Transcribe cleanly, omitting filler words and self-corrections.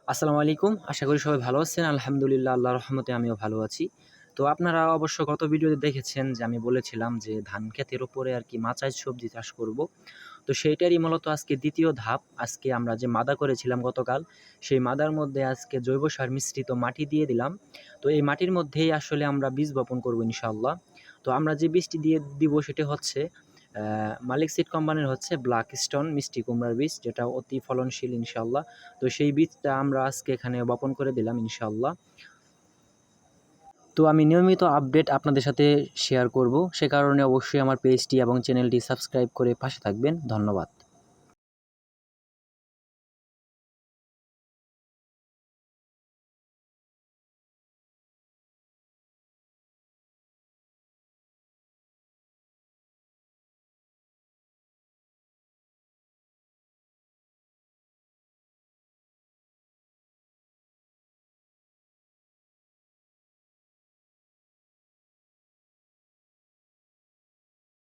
আসসালামু আলাইকুম। আশা করি সবাই ভালো আছেন। আলহামদুলিল্লাহ আল্লাহর রহমতে আমিও ভালো আছি। তো আপনারা অবশ্য গত ভিডিওতে দেখেছেন যে আমি বলেছিলাম যে ধান ক্ষেতের উপরে আরকি মাচায় সবজি চাষ করব। তো সেইটারই মূলত আজকে ২য় ধাপ। আজকে আমরা যে মাদা করেছিলাম গতকাল, সেই মাদার মধ্যে আজকে জৈব সার মিশ্রিত মাটি দিয়ে দিলাম। তো এই মাটির মধ্যেই আসলে আমরা বীজ বপন করব ইনশাআল্লাহ। তো আমরা যে বীজটি দিয়ে দিব সেটা হচ্ছে মালিক সিড কোম্পানির হচ্ছে ব্ল্যাক স্টোন মিষ্টি কুমড়ার বীজ, যেটা অতি ফলনশীল ইনশাআল্লাহ। তো সেই বীজটা আমরা আজকে এখানে বপন করে দিলাম ইনশাআল্লাহ। তো আমি নিয়মিত আপডেট আপনাদের সাথে শেয়ার করব। সে কারণে অবশ্যই আমার পেজটি এবং চ্যানেলটি সাবস্ক্রাইব করে পাশে থাকবেন। ধন্যবাদ।